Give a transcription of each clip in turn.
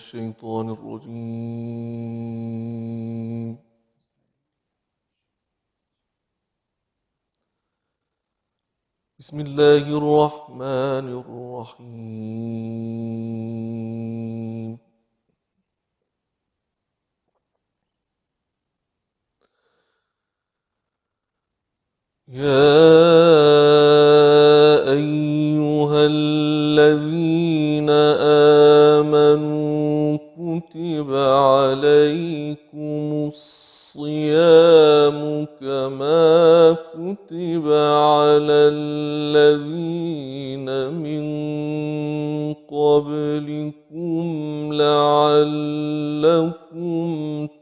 الشيطان الرجيم. بسم الله الرحمن الرحيم. يا أيها الذين آمنوا كتب عليكم الصيام كما كتب على الذين من قبلكم لعلكم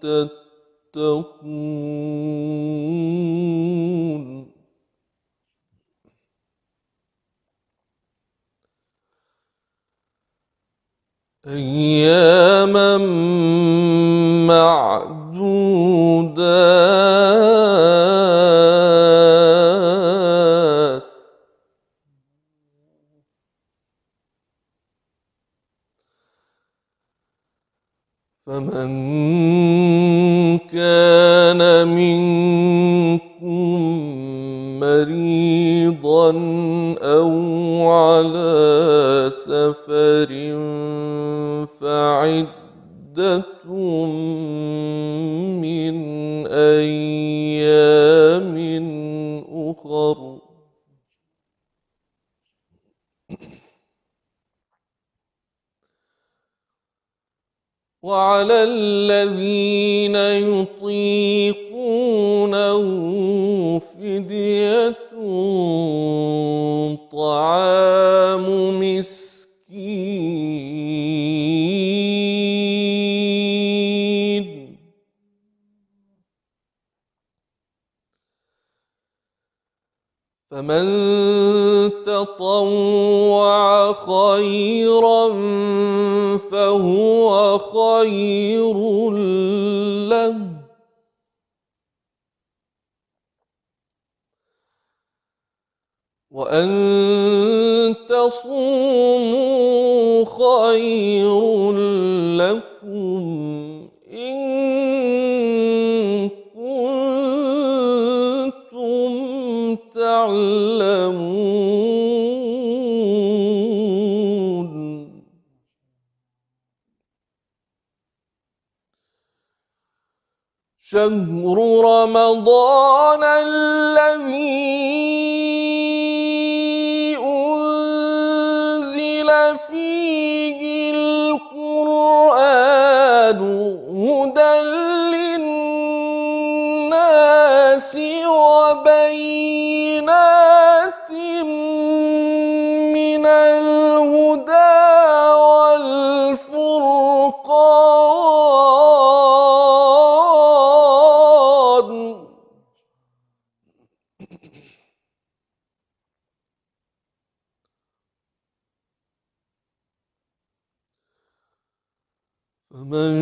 تتقون. أياما معدودات. فمن كان منكم مريضا أو على سفر فعدة من أيام أخر. وعلى الذين يطيقونه فدية طعام مسكين. فمن تطوع خيرا فهو خير له. وأن تصوموا خير لكم إن كنتم تعلمون. شهر رمضان الذي أنزل فيه القرآن هدى للناس وبينات من الهدى والفرقان. فمن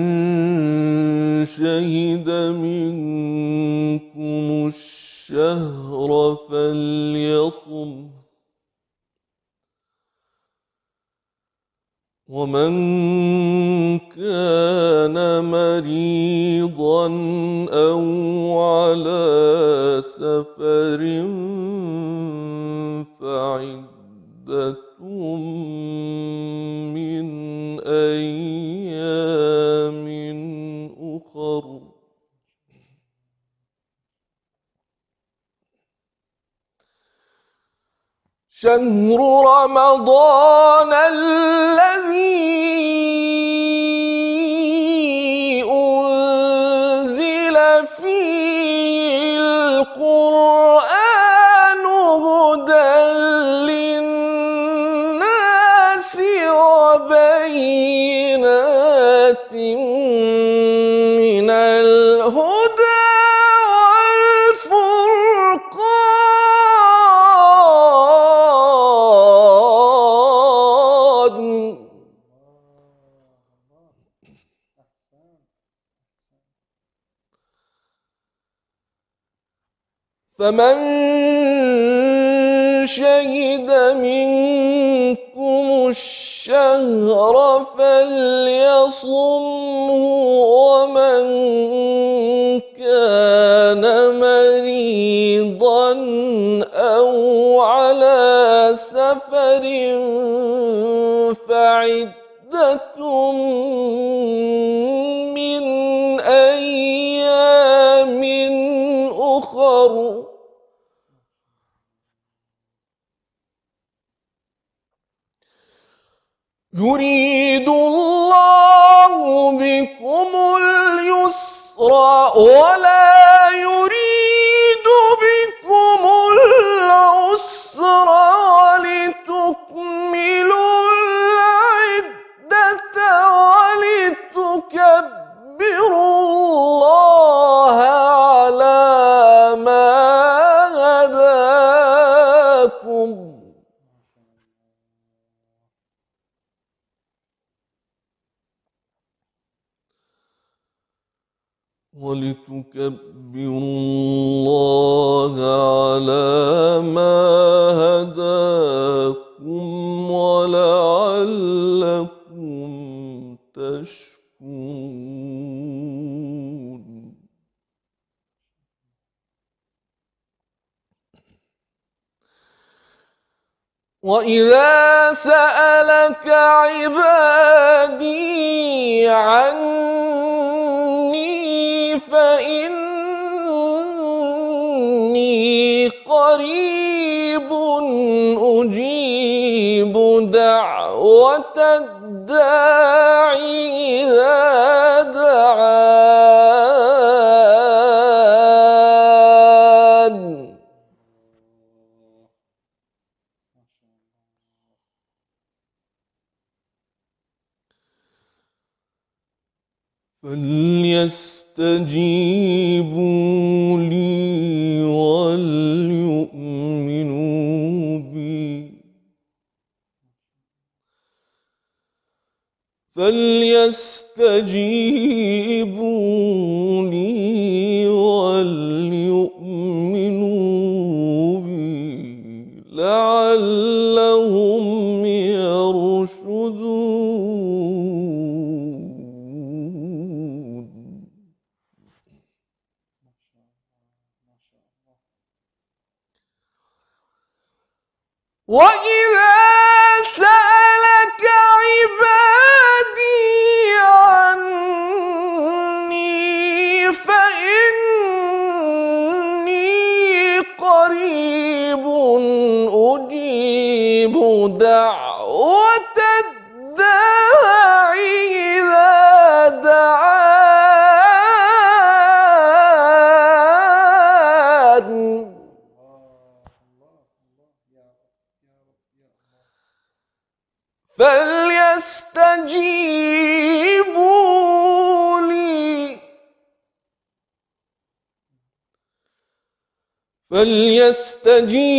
شهد منكم الشهر فليصم. ومن كان مريضا أو على سفر فعدة من أيام أخر. شهر رمضان الذي أنزل فيه القرآن هدى للناس وبينات من الهدى فمن شهد منكم الشهر فليصمه ومن كان مريضا أو على سفر فعدة من أيام أخر يريد الله بكم اليسر ولا يريد بكم العسر ولتكملوا العدة ولتكبروا الله على ما هداكم ولتكبروا الله على ما هداكم ولعلكم تشكرون. وإذا سألك عبادي عني فإني قريب أجيب دعوة الداعي إذا دعان فليستجيبوا لي وليؤمنوا بي فليستجيبوا لي وليؤمنوا بي لعلهم يرشدون. وإذا سألك عبادي عني فإني قريب أجيب دعوة الداعي إذا دعان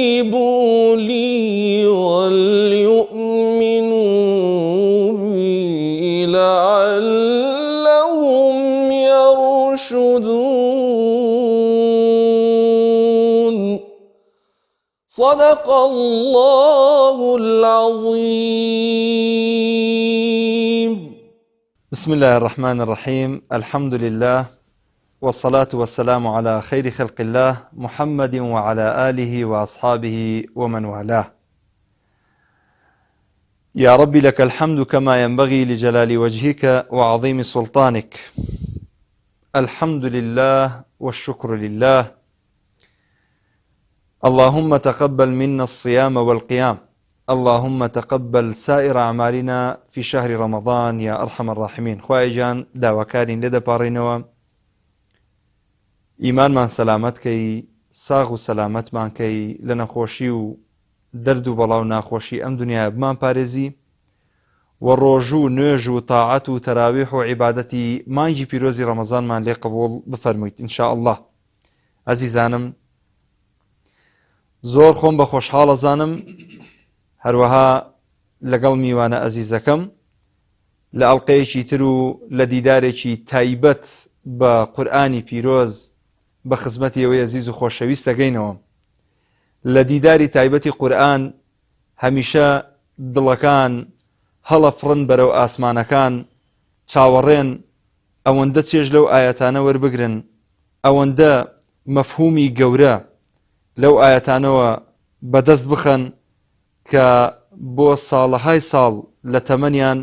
فليستجيبوا لي وليؤمنوا بي لعلهم يرشدون. صدق الله العظيم. بسم الله الرحمن الرحيم. الحمد لله والصلاة والسلام على خير خلق الله محمد وعلى آله وأصحابه ومن والاه. يا رب لك الحمد كما ينبغي لجلال وجهك وعظيم سلطانك. الحمد لله والشكر لله. اللهم تقبل منا الصيام والقيام. اللهم تقبل سائر أعمالنا في شهر رمضان يا أرحم الراحمين. خواهی جان داواکارین لێ دەپاڕینەوە ئیمانمان سەلامەت کەی، ساغ و سەلامەتمان کەی، لە نەخۆشی و دەرد و بەڵاو ناخۆشی ئەم دنیای بمان پارێزی و ڕۆژ و نوێژ و تاعەت و تەراویح و عیبادەتی مانگی پیرۆزی ڕەمەزانمان لێ قبوڵ بفەرموویت ئینشاء الله. عەزیزانم، زۆر خۆم بە خۆشحاڵە زانم هەروەها لەگەڵ میوانە ئەزیزەکەم لە ئەڵقەیەکی تر و لە دیدارێکی تایبەت بە قورئانی پیرۆز بە خزمەتی ئەوەی ئەزیز و خۆشەویست دەگەینەوە. لە دیداری تایبەتی قورئان هەمیشە دڵەکان هەڵەفڕن بەرەو ئاسمانەکان چاوەڕێن ئەوەندە چێژ لەو ئاەتانە وەربگرن ئەوەندە مەفهومی گەورە لەو ئاەتانەوە بەدەست بخەن کە بۆ ساڵەهای ساڵ لە تەمەنیان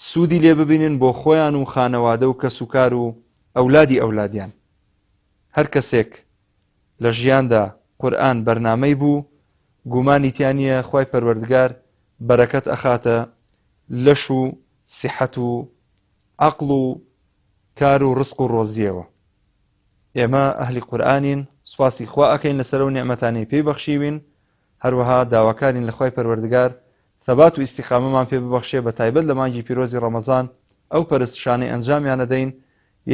سوودی لێ ببینن بۆ خۆیان و خانەوادە و کەس و کار و ئەولادی ئەولادیان. هەر کەسێک لە ژیاندا قورئان بەرنامەی بوو گومانی تیانە خوای پەروەردگار بەرەکەت ئەخاتە لەش و سیحەت و عەقڵ و کار و ڕزق و ڕۆزیەوە. ئێمە ئەهلی قورئانین، سوپاسی خوا ئەکەین لەسەر و نعمەتانەی پێی بەخشیوین، هەروەها داواکارین لە خوای پەروەردگار ثەبات و ئیستیقامەمان پێ ببەخشێ بە تایبەت لە مانگی پیرۆزی ڕەمەزان ئەو پەرستشانەی ئەنجامیان دەدەین.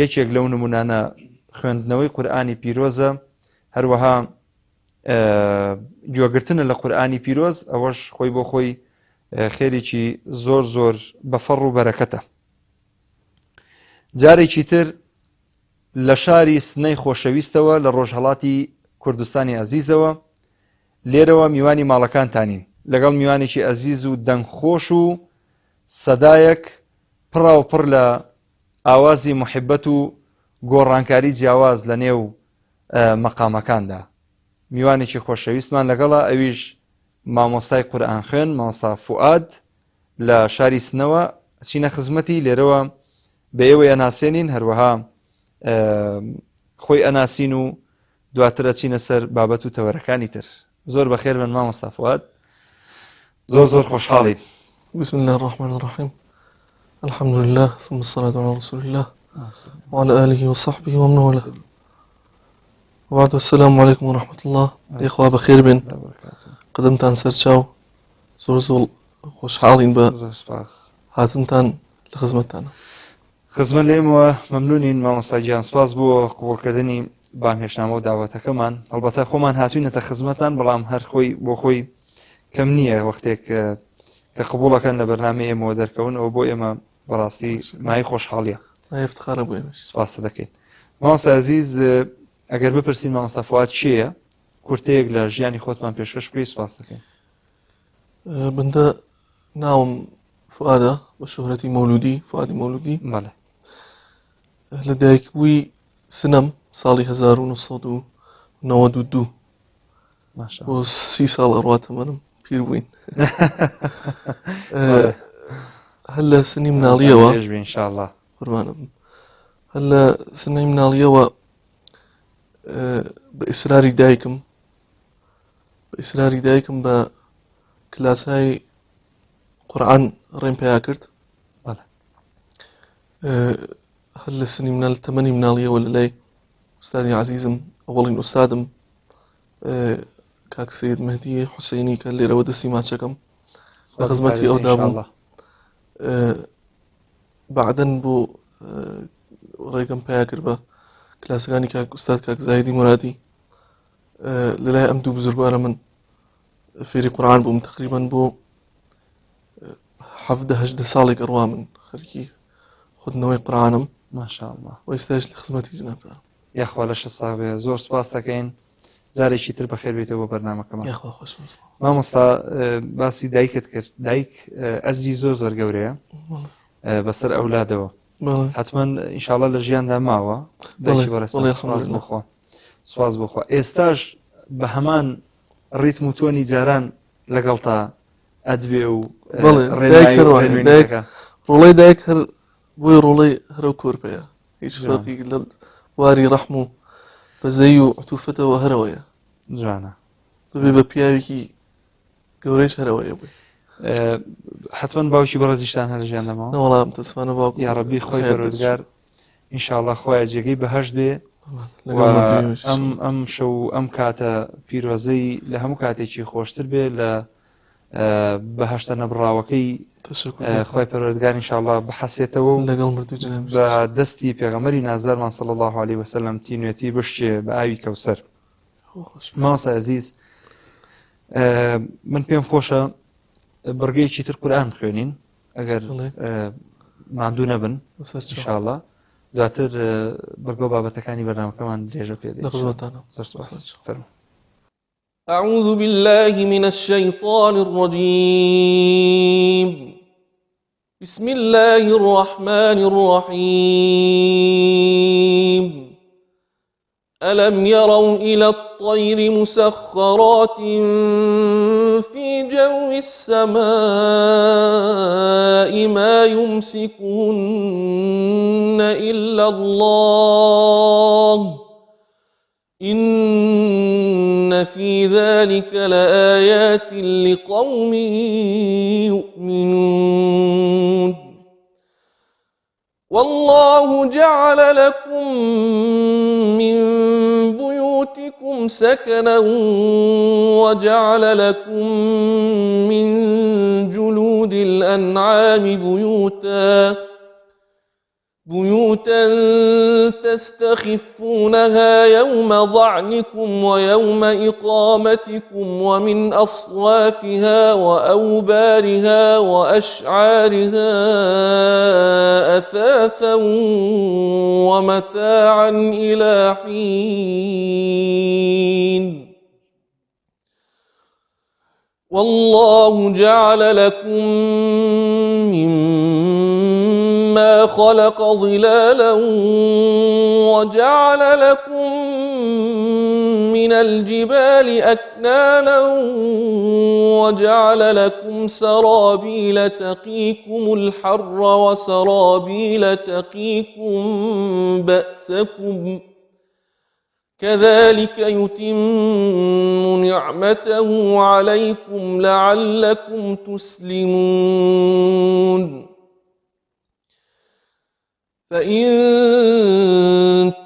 یەکێک لەو نمونانە خوێندنەوەی قورئانی پیرۆزە، هەروەها گوێگرتنە لە قورئانی پیرۆز، ئەوەش خۆی بۆ خۆی خێرێکی زۆر زۆر بەفەڕ و بەرەکەتە. جارێکی تر لە شاری سنەی خۆشەویستەوە لە ڕۆژهەڵاتی کوردستانی عەزیزەوە، لێرەوە میوانی ماڵەکانتانین لەگەڵ میوانێکی عەزیز و دەنگخۆش و سەدایەک پڕاوپڕ لە ئاوازی محبەت و گۆڕانکاری جیاواز لە نێو مەقامەکاندا. میوانێکی خۆشەویستمان لەگەڵا، ئەویش مامۆستای قورئان خوێن مامۆستا فوئاد لە شاری سنەوە چینە خزمەتی، لێرەوە بە ئێوە ئەناسێنین، هەروەها خۆی ئەناسین و دواتر ئەچینە سەر بابەت و تەوەرەکانی تر. زۆر بەخێر بن مامۆستا فوئاد، زۆر زۆر خۆشحاڵین. بسم الله الرحمن الرحيم الحمد لله ثم الصلاة على رسول الله وعلى آله وصحبه ومن والاه وبعد. السلام عليكم ورحمة الله. إخوة بخير بن قدمتان سرچاو زۆر زۆر خۆشحاڵین بە هاتنتان لە خزمەتتانە. خزمەت لێمەوە مەمنونین مامۆستا گیان، سپاس بۆ قبوڵکردنی بانگهێشتنامە و داوەتەکەمان. هەڵبەتە خۆمان هاتووینەتە خزمەتتان، بەڵام هەر خۆی بۆ خۆی کەم نییە وەختێک کە قبوڵەکەن لە بەرنامەی ئێمەوە دەرکەون، ئەوە بۆ ئێمە بەڕاستی مای خۆشحاڵیە، افتخارە بۆ ئێمەش. سپاس دەکەین. مامۆستا عەزیز، ئەگەر بپرسین مامۆستا فوئاد چییە، کورتەیەک لە ژیانی خۆتمان پێشکەش بکەی، سپاس دەکەین. بەندە ناوم فوئادە بە شۆهرەتی مەولودی، فوئادی مەولودی. بەڵێ. لە دایکبووی سنەم ساڵی 1992 بۆ 30 ساڵ ئەڕوا تەمەنم، پیر بووین. هەر لە سنی مناڵیەوە ئینشاءالله قوربانە بم، هەر لە سنەی مناڵیەوە بە ئیسراری دایکم بە کلاسای قورئان ڕێم پێیا کرد. هەر لە سنی مناڵ تەمەنی مناڵیەوە لە لای ئوستادی عەزیزم، ئەوڵین ئوستادم کاک سەید مەهدی حوسەینی کە لێرەوە دەستی ماچەکەم لە خزمەتی ئەودا بووم. بعدەن بۆ ڕێگەم پێیا کرد بە کلاسەکانی کاک ئوستاد کاک زاهیدی مورادی. لەلای ئەم دوو بزرگوارە من فێری قورئان بووم، تقریباً بۆ 17-18 ساڵێک ئەڕوا من خەریکی خوێندنەوەی قورئانم. ماشاءالله. و ئێستاش لە خزمەتی جنابکە. یاخوا لە 6 ساڵ بێ. زۆر سپاس دەکەین، جارێکی تر بەخێر بێتەوە بۆ بەرنامەکەمان. یاخوا خۆش بێت. مامۆستا باسی دایکت کرد. دایک ئەزری زۆر زۆر گەورەیە بەسەر ئەولادەوە. حتمما ئینشاءالله لە ژیاندا ماوە دایکی بەڕێستان، سپاس بۆخوا. ئێستاش بە هەمان ڕیتم و تۆنی جاران لەگەڵتا ئەدوێ و ڕۆڵەی دایک هەر بۆی ڕۆڵەی هەرە کۆرپەیە، هیچ فەرقی لە واری ڕەحم و بەزەی و عتوفەتەوە هەرەوەیە. جوانە، ببێ بە پیاوێکی گەورەیش هەرەوەیە بووی. حتمما باوکی بەڕێزیشتان هەر ژیان دەماوە. نەوەڵام تەسفانە باوک یا ڕەبی خۆی پەروەردگار ئینشاءالله خۆیان جێگەی بەهەشت بێ. ئەم شەو ئەم کاتە پیرۆزەی لە هەموو کاتێکی خۆشتر بێ لە بەهەشتە نەبڕاوەکەی خۆی پەروەردگار ئینشاءالله بحەسێتەوە و بە دەستی پێغەمبەری نازدارمان صلی الله علیه وسلم تینوێتی بشتێ بە ئاوی کەوسەر. مامۆستا عەزیز، من پێم خۆشە بڕگەیەکی تر قورئان خوێنین ئەگەر ماندوو نەبن ئینشاءالله، دواتر بەرگۆ بابەتەکانی بەرنامەکەمان درێژە پێدەین. أعوذ بالله من الشيطان الرجيم بسم الله الرحمن الرحيم ألم يروا إلى الطير مسخرات في جو السماء ما يمسكهن إلا الله إن في ذلك لآيات لقوم يؤمنون والله جعل لكم من بيوتكم سكنا وجعل لكم من جلود الأنعام بيوتا تستخفونها يوم ظعنكم ويوم إقامتكم ومن أصوافها وأوبارها وأشعارها أثاثا ومتاعا إلى حين والله جعل لكم مما خلق ظلالا وجعل لكم من الجبال أكنانا وجعل لكم سرابيل تقيكم الحر وسرابيل تقيكم بأسكم كذلك يتم نعمته عليكم لعلكم تسلمون فإن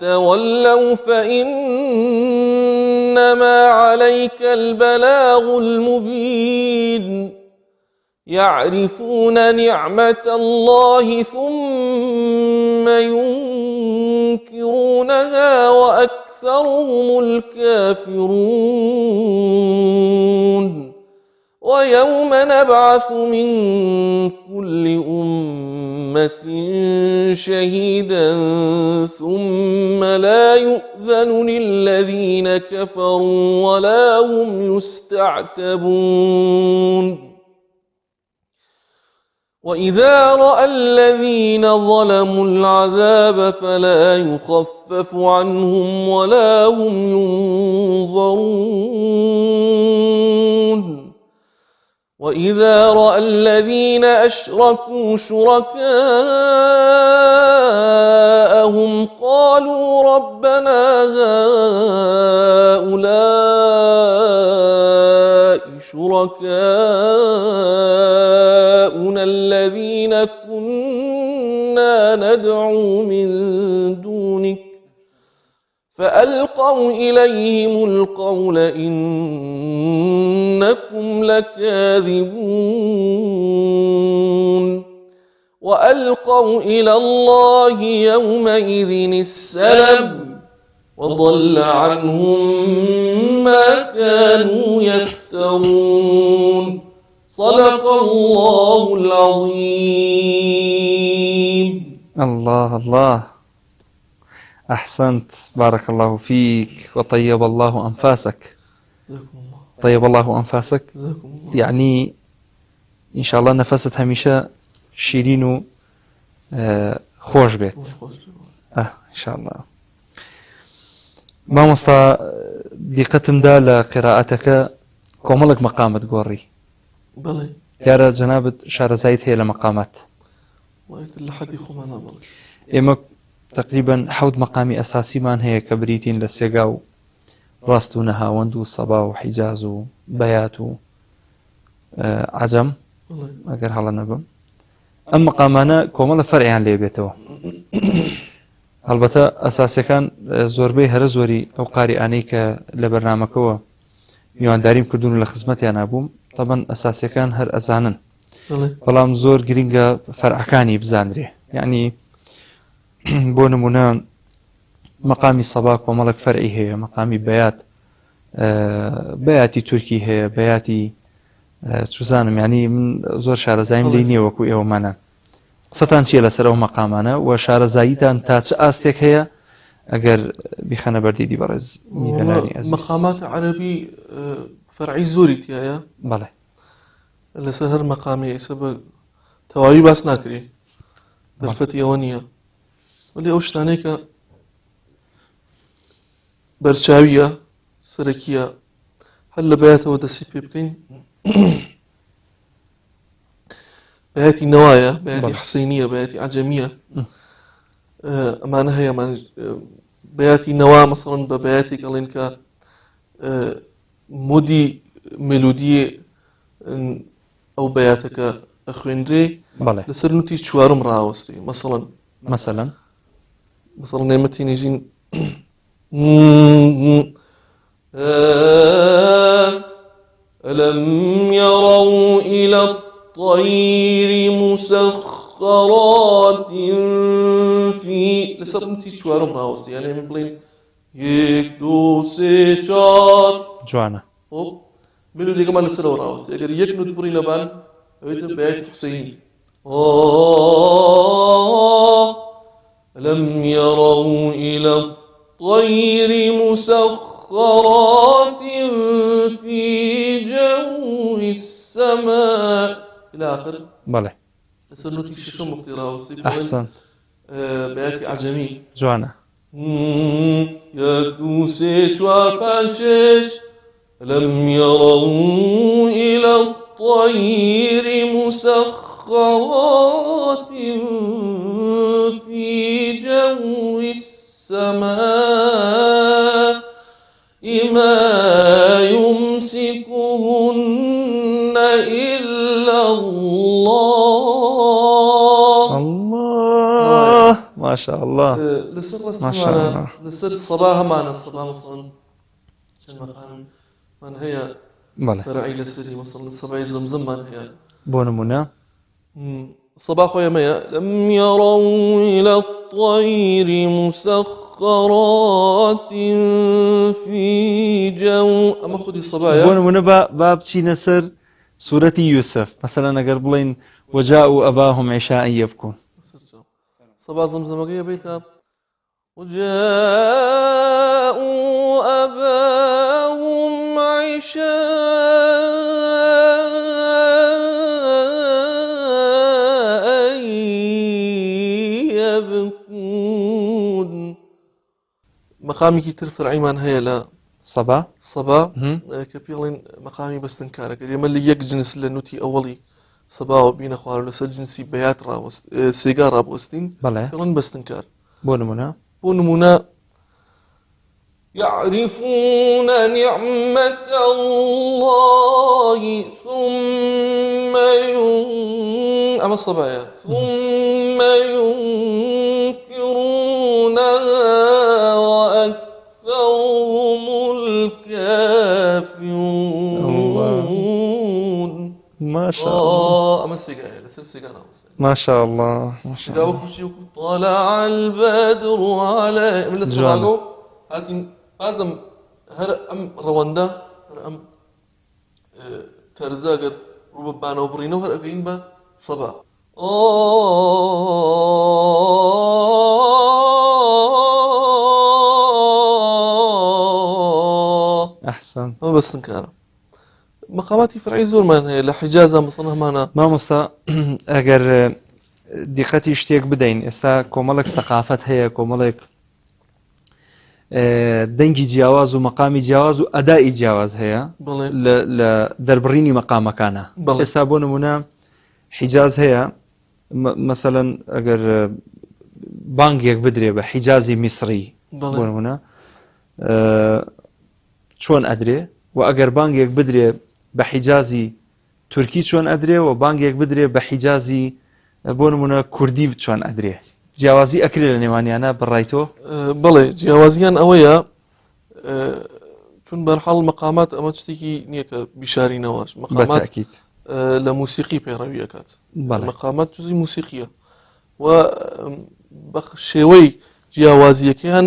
تولوا فإنما عليك البلاغ المبين يعرفون نعمة الله ثم ينكرونها وأكثرهم الكافرون ويوم نبعث من كل أمة شهيدا ثم لا يؤذن للذين كفروا ولا هم يستعتبون وإذا رأى الذين ظلموا العذاب فلا يخفف عنهم ولا هم ينظرون وإذا رأى الذين أشركوا شركاءهم قالوا ربنا هؤلاء شركاؤنا الذين كنا ندعو من دونك فألقوا إليهم القول إنكم لكاذبون وألقوا إلى الله يومئذ السلم وضل عنهم ما كانوا يفترون صدق الله العظيم. الله الله، أحسنت، بارك الله فيك وطيب الله أنفاسك. جزاكم الله. طيب الله أنفاسك، جزاكم الله. يعني إن شاء الله نفست هميشه شيرين خوش بيت. إن شاء الله. ما مصطى دقتم دا لقراءتك كوملك مقامت قوري. بلى. يا جنابة شارزايد هي لمقامات. وقت لحد يخمنا بلى. إما تقريبا حود مقامي أساسي مان هي كبريتين للسيقاو راستو نهاوند وصبا وحجاز وبيات عجم أقر هلا نبم. أما مقامانا كومل فرعي عن ليبيتو. البته أساسي كان زوربي هرزوري أو قارئاني لبرنامجكوا میوانداریم کردون لخدمتی نبوم. طبعا أساسي كان هر أزانن. بلام زور جرينجا فرعكاني بزاندري. يعني بۆ نمونە مەقامی سەبا کۆمەڵێک فەرعی هەیە، مەقامی بەیات بەیاتی تورکی هەیە، بەیاتی چوزانم، یعنی من زۆر شارەزایم لێی نییە وەکو ئێوەمانە. قسەتان چیە لەسەر ئەو مەقامانە و شارەزاییتان تا چ ئاستێک هەیە ئەگەر بیخەنە بەردیدی بەڕێز میدەنانی ئەزیز؟ مەقامات عەرەبی فەرعی زۆری تایە. بەڵێ. لەسەر هەر مەقامی سەبە تەواوی باس ناکرێ دەرفەتی ئەوە نییە ولی ئەو شتانەی کە بەرچاویە سەرەکیە هەر لە بەیاتەوە دەستی پێ بکەین بەیاتی نەوایە بەیاتی حسەینیە بەیاتی عەجەمیە ئەمانە هەیە بەیاتی نەوا مەسەڵەن بە بەیاتێک ئەڵێن کە مودی مێلودی ئەو بەیاتەکە ئەخوێندرێ لەسەر نوتی چوارم ڕاوەستی مثلا نێمەتی نێژین ألم يروا إلى الطير مسخرات في لەسەر نوتی چوارم ڕاوەستی یانێ من بڵین 1 2 3 4 جوانە مێلودیەکەمان لەسەرەوە ڕاوەستی ئەگەر یەک نوت بڕی لەبان ئەوێتە بەیاتی حوسەینی ألم يروا إلى الطير مسخرات في جو السماء إلى آخر بەڵێ لەسەر نوتی شەشەم وەختی ڕاوەستی ئەحسەن بەیاتی عەجەمی جوانە 1 2 3 4 5 6 ألم يروا إلى الطير مسخرات في جو السماء ما يمسكهن إلا الله ما شاء الله ما شاء الله لسر الصباح معنا الصباح مثلا شن مقام من هي فرعي لسري مثلا الصباح زمزم من هي بونمونا الصباح خويا ميا لم يروا إلى الطير مسخرات في جو أما خذي الصباح بونمونا باب شي نسر سورة يوسف مثلا أقر بلين وجاءوا أباهم عشاء يبكون صباح زمزم بيتها وجاءوا أباهم عشاء يبكون مقامي كي ترفع عيمان هي لا صبا كبيرين مقامي بستنكارك اليوم اللي يجنس لنوتي أولي صبا وبين خوار لسه جنسي بيات راوست سيجار رابوستين كلن بستنكار بونمونا يعرفون نعمة الله ثم أما الصبايا ثم ينكرونها وأكثرهم الكافرون ما شاء الله أما السيجار لسه السيجار ما شاء الله ما شاء الله طلع البدر على من السراغو هاتي لازم هر أم رواندا هر أم ترزاقر رببانا وبرينو هر أقين با صبا أحسن ما بس تنكارا مقاماتي فرعي زور مان هي لحجازة مصنها مانا ما مستا أجر دقتي اشتيك بدين استا كوملك ثقافت هي كوملك دنجي جیاواز و مقامی جیاواز و ئەدای جیاواز هەیە لە دەربڕینی مەقامەکانە ئێستا بۆ نمونە حیجاز هەیە مەسەلەن ئەگەر بانگێک بدرێ بە حیجازی میسری بۆ نمونە چۆن ئەدرێ و ئەگەر بانگێک بدرێ بە حیجازی تورکی چۆن ئەدرێ و بانگێک بدرێ بە حیجازی بۆ نمونە کوردی چۆن ئەدرێ جیاوازی ئەکرێ لە نێوانیانە بڕایتۆ بەڵێ جیاوازیان ئەوەیە چون بەرحاڵ مەقامات ئەمە شتێکی نییە کە بیشارینەوەش مەقامات لە موسیقی پەیڕەوی ئەکات مەقامات جزئی موسیقیە و بە شێوەی جیاوازیەکەیان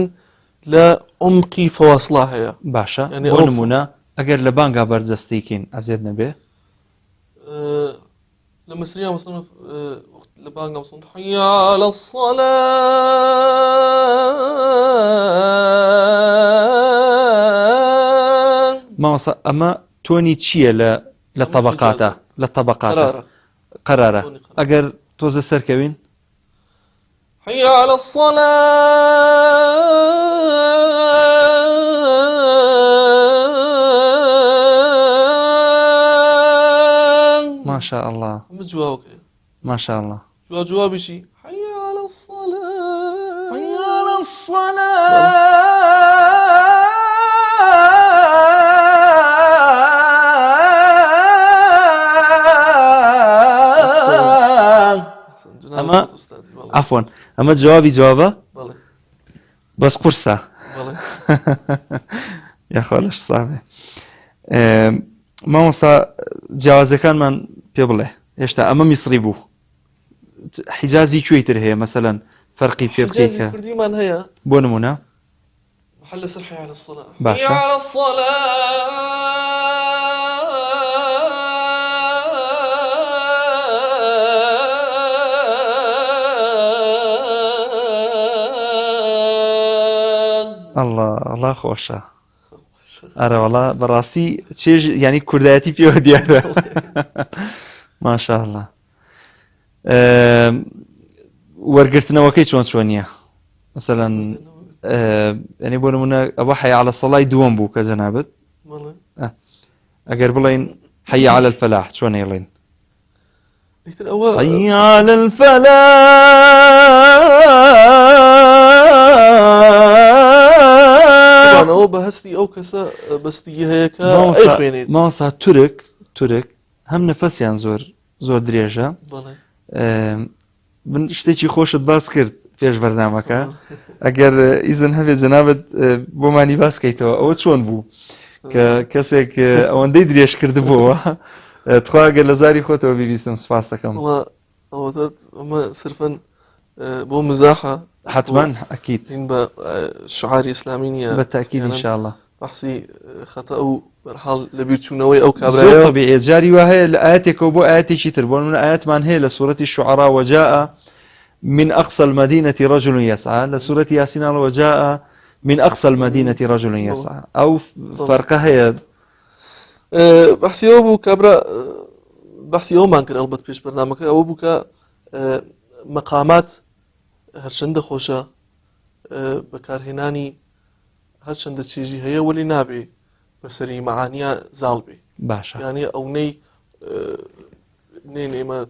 لە عمقی فەواسڵا هەیە باشە بۆ نمونە ئەگەر لە بانگا بەرجەستەیکەین ئەزێت نەبێ لە مەسریان مەسەڵەن لبانغا وصلت حي على الصلاة ما أما توني تشيا لطبقاته قەرارە ئەگەر تۆزە سەرکەوین حي على الصلاة ماشاء الله مجواوك ماشاء الله جوابي شي حي على الصلاة حي على الصلاة أحسن جناب أما أستاذي والله عفوا أما جوابي جوابه والله بس قرصة والله یا خۆلش ساێ مامۆستا جیاوازەکانمان پێ بڵێ هێشتا ئەمە میسری بوو حیجازی کوێیتر هەیە مەسەلەن فەرقی پێ بکەیت کە كردي من هيا بۆ نمونە محل سر حي على الصلاة باشا. حي على الصلاة الله خۆشە ئەرە وەڵا بەڕاستی چێژ ینی کوردایەتی پێوە دیارە ماشاء الله وەرگرتنەوەکەی چۆن نییە مەسەلەن ینی بۆ نمونە ئەوە حەی عەلە سەڵای دووەم بوو کە جەنابەت والله ئەگەر بڵێن حەی عەلە الفەلاح چۆن ئێڵێن يكتر أول حەی عەلە الفەلاح أنا أو بهستي أو كسا بستي هيك مامۆستا إخواني مامۆستا تورک هەم نەفەسیان زۆر درێژە والله من شتێکی خۆشت باس کرد پێش بەرنامەکە ئەگەر ئیزن هەبێت جەنابەت بۆمانی باس بکەیتەوە ئەوە چۆن بوو کە کەسێک ئەوەندەی درێژ کردبووەوە تخوا گەر لە زاری خۆتەوە بیبیستم سوپاس دەکەم والله أو ما صرفا بو مزاحة حتما ئەکید دين بشعاري إسلامية بەتاکید انشاءالله بحسي خطأ أو برحال لبيت شونوي أو زۆر كابرايا طبيعي جاری وا هەیە لە ئاەتێکەوە بۆ ئاەتێکی تر بۆ من ئاەتمان هەیە لە سوورەتی الشعراء وجاء من أقصى المدينة رجل يسعى لسورة ياسين وجاء من أقصى المدينة رجل يسعى أو فرقها هي بحسي أو بو كابرا بحسي أو مانكر ألبت بيش برنامج أو بو كا مقامات هرشند خوشة بكارهناني هرشند تشيجي هي ولي نابي بسري معانيا زالبي باشا يعني أو ني ما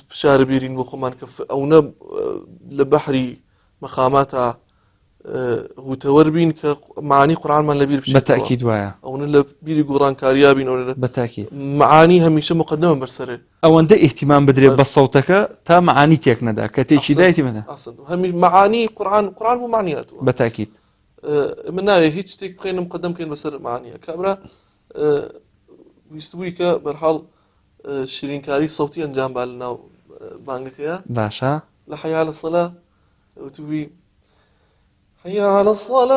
فشار بيرين وخمان كف أو نب لبحري مقاماتها هو توربين كمعاني قرآن من لبير بشكل بالتأكيد وايا أو نلبيري قرآن كاريابين أو بالتأكيد معاني هميشه مقدمة برسره أو أنت اهتمام بدري بصوتك تا معاني تيك ندا كتيجي دايتي متى أصلا همي معاني قرآن مو معنياته بالتأكيد من ناحية هيك تيك بخير مقدم كين بسر معانيها كابرا ويستوي كبرحال شيرين كاري صوتي أنجام بالنا بانك يا باشا لحي على الصلاة وتبي حي على الصلاة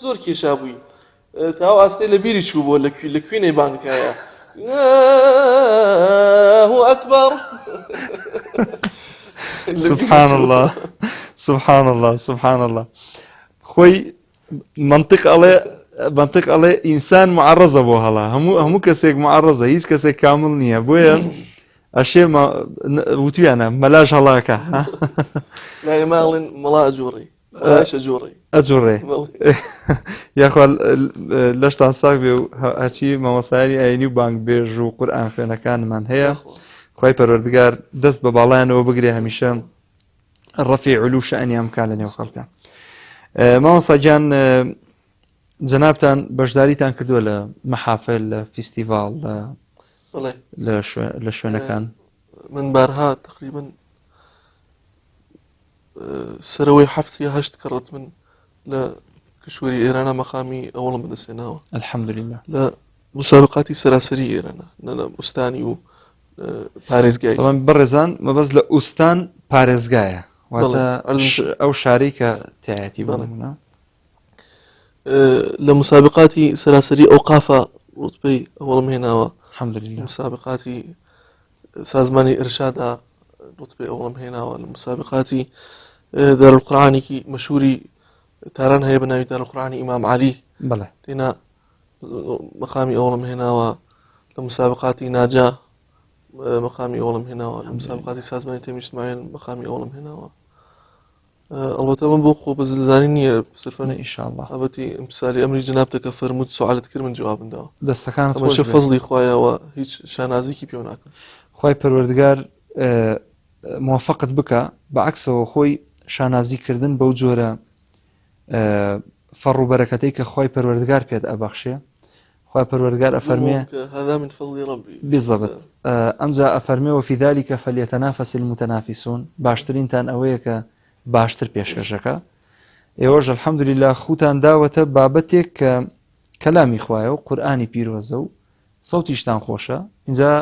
زور كيشابوي تاو أستي لبيري شو بقول لك كويني بانك يا هو أكبر سبحان الله سبحان الله سبحان الله خوي منطق عليه إنسان معرضة بو هلا همو كسيك معرضة هيش كسيك كامل نية بويا أشياء ما وتوي أنا ملاش هلاكا لا يمالن ملا أجوري ملاش أجوري أجوري يا أخوان لاش تنساق بيو هرشي ما وصايري أينيو بانك بيجو قرآن فينا كان من هي خوي پروردگار دست ببالانەوە بگرێ هەمیشە ڕەفیع علو شەئەنی ئەمکان لە نێو خەڵکە مامۆستا گیان جەنابتان بەشداریتان کردووە لە مەحافل لە فیستیڤاڵ لە شوێنەکان من بارها تقریبا سەرەوەی 7 یا 8 کەڕەت من لە کشوەری ئێرانە مەقامی ئەوڵم بەدەستێناوە الحەمدولله لە مسابقاتی سەراسەری ئێرانە لە ئوستانی و پارێزگای بەڕێزان مەبەست لە ئوستان پارێزگایە واتە ئەو شارەی کە تایەتی بڵێمە لە مسابقاتی سەراسەری ئەوقافە ڕوتبەی ئەوڵم هێناوە الحەمدولله مسابقاتی سازماني إرشاد رتبة أولم هنا والمسابقات دار القرآن كي مشهوري تاران هي بناوي دار القرآن إمام علي بەڵێ لنا مقامي أولم هنا والمسابقات ناجا مقامي أولم هنا والمسابقات سازماني تيم اجتماعي مقامي أولم هنا البته من بوقو بزلزاني صرفا إن شاء الله أبتي مثالي أمري جنابتك فرمود سؤال كثير من جواب ده دەستەکانت أما خۆش شوف بێ. فضلي خوايا وهيج شانازيكي بيوناك خی پەروەردگار موفقت بکە بەعکسەوە خۆی شانازیکردن بەو جۆرە فەڕ و بەرەکەتەی کە خی پەروەردگار پێت ئەبەخشێ خی پەروەردگار ئەفەرمێ هذا من فضل ربي بالضبط ئەمجا ئەفەرمێ وفي ذلك فليتنافس المتنافسون باشترینتان ئەوەیە کە باشتر پێشکەشەکە ئێوەش الحەمدولله خوتان داوەتە بابەتێک کە کەلامی خوایە و قورئانی پیرۆزە و سەوتیشتان خۆشە اینجا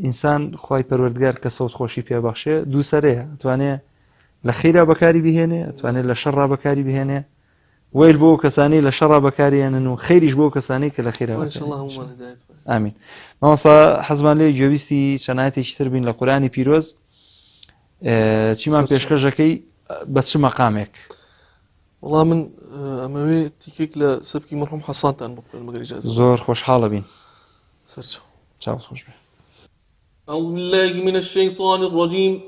ئینسان خی پەروەردگار کە سەوت خۆشی پێبەخشێ دووسەرەیە ئەتوانێت لە خەیرا بەکاری بهێنێ ئەتوانێت لە شەڕا بەکاری بهێنێ ویل بۆ کەسانی لە شەڕا بەکارێنن و خەیریش بۆ کەسانی کە لە خێرا إن شاء الله هم هداية ئامین مامۆستا حەزمان لێ گوێویستی چەنایەتێکی تر بین لە قورئانی پیرۆز چیمان پێشکەشەکەی بە چ مەقامێک والله من أمامي تيكيك لسبكي مرحوم حصان تان بقول المقري جازم زۆر خۆشحاڵە بین سرچو چاوت خۆش بێ. أعوذ بالله من الشيطان الرجيم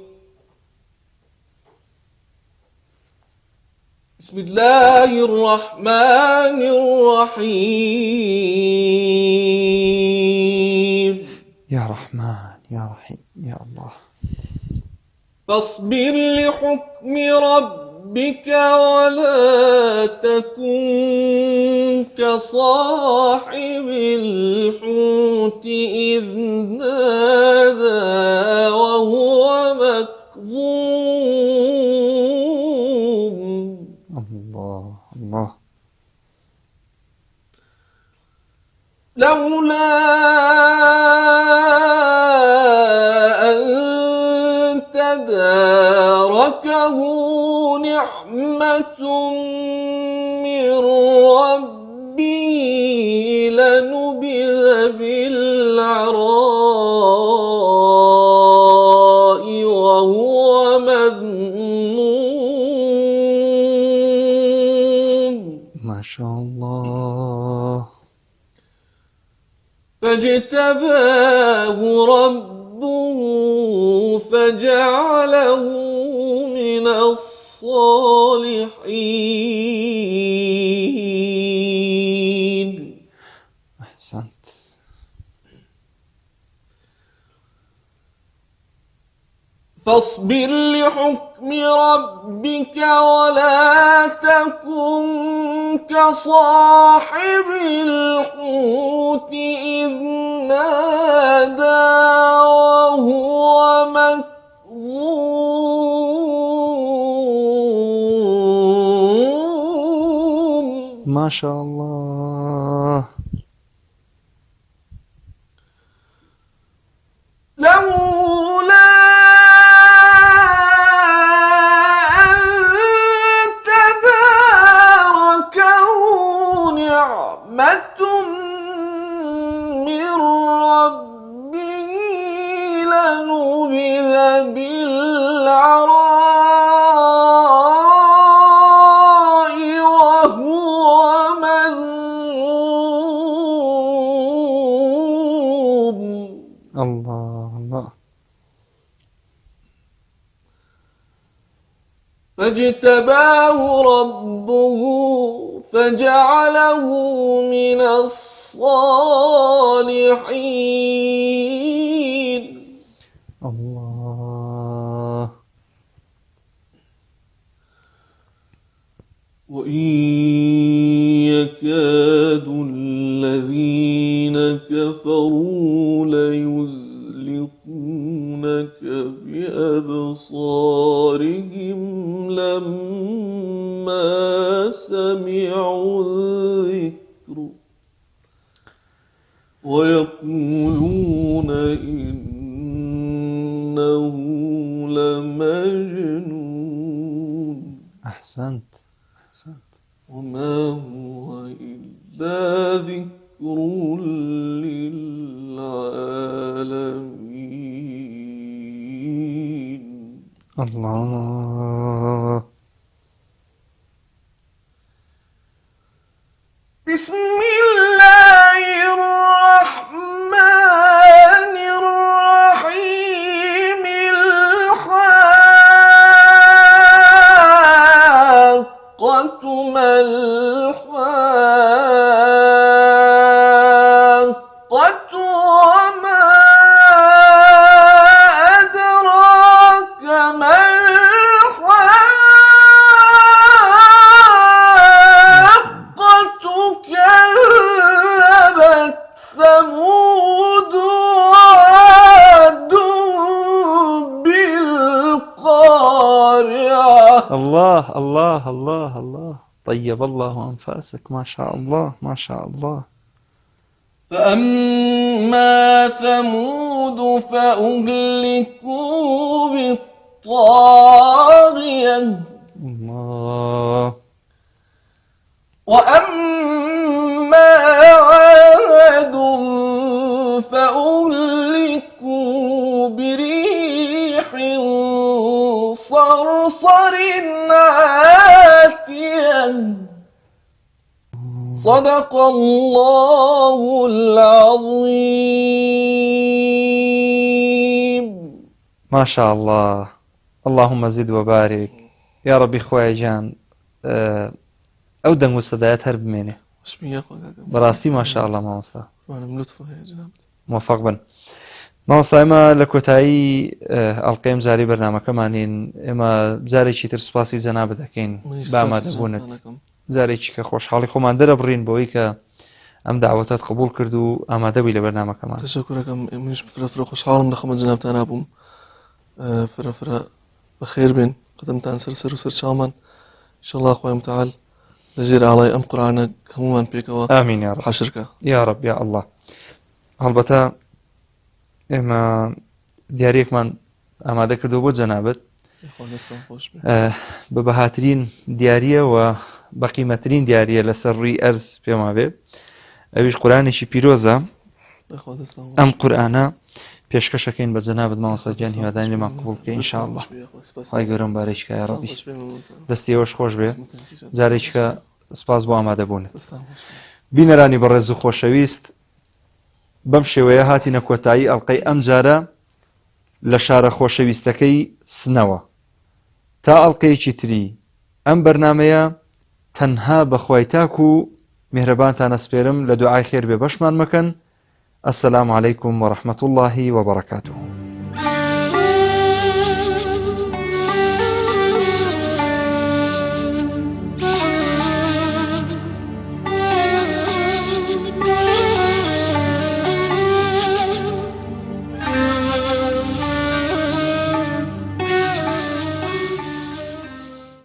بسم الله الرحمن الرحيم یا رحمان یا رحیم یا الله فاصبر لحكم ربك ولا تكن كصاحب الحوت إذ نادى وهو مكظوم الله الله لولا أن تداركه نعمة من ربه لنبذ بالعراء وهو مذموم ما شاء الله فاجتباه ربه فجعله من الصالحين أحسنت فاصبر لحكم ربك ولا تكن كصاحب الحوت إذ نادى وهو مكظوم ما شاء الله لولا أن تداركه نعمة من ربه لنبذ بالعراء وهو مذموم الله الله فاجتباه ربه فجعله من الصالحين الله وإن يكاد الذين كفروا ليزلقونك بأبصارهم لما سمعوا الذكر ويقولون إنه لمجنون أحسنت أحسنت وما هو إلا ذكر للعالمين الله. بسم الله الرحمن الرحيم الحاقة ما الحاقة وما أدراك ما الحاقة كذبت ثمود وعاد بالقارعة. الله الله الله الله، طيب الله أنفاسك، ما شاء الله ما شاء الله. فأما ثمود فأهلكوا بالطاغية الله. وأما عاد فأهلكوا بريح صرصر عاتية. صدق الله العظيم. ما شاء الله، اللهم زد وبارك يا ربي. خوای جان ئەو دەنگ و سەدایەت هەر بمێنێ بسم بەڕاستی. ما شاء الله مامۆستا، الله لطفه يا جناب. موفق بن. مامۆستا ئێمە لە کۆتایی ئەڵقەی جاری بەرنامەکەمانین. ئێمە جارێکی تر سوپاسی جەنابەت دەکەین بە ئامادەبوونت، جارێکی کە خۆشحاڵی خۆمان دەرەبڕین بۆی کە ئەم داوەتت قبول کرد و ئامادەبووی لە بەرنامەکەمان. تشكركم منش فرا خوشحال نخمة جناب تنابم فرا بخير بين قدمت عن سر وسر شامان إن شاء الله أخوي متعال لجير علي أم قرآن كمومان بيكوا آمين يا رب حشركة يا رب يا الله. هەڵبەتە ئێمە دیارێکمان ئامادە کردو بۆ جەنابەت بە بەهاترین دیاریە و بەقیمەترین دیاریە لەسەر ڕووی ئەرز پێما بێ. ئەویش قورآنێکی پیرۆزە. ئەم قورآنە پێشکەشەکەین بە جەنابەت مامۆستا گیان، هیواداری لێمان قبوڵ بکەی ئینشاءالله. خی گەورەم بارێککە یا ڕەبی، دەستی ئەوەش خۆش بێ. جارێککە سپاس بۆ ئامادەبوونت. بینەرانی بەڕێز و خۆشەویست، بەم شێوەیە هاتینە کۆتایی ئەڵقەی ئەم جارە لە شارە خۆشەویستەکەی سنەوە. تا ئەڵقەیەکی تری ئەم بەرنامەیە تەنها بەخوای تاک و میهرەبانتان ئەسپێرم لە دوعای خێر بێ بەشمان مەکەن. السلام عليكم ورحمة الله وبركاته.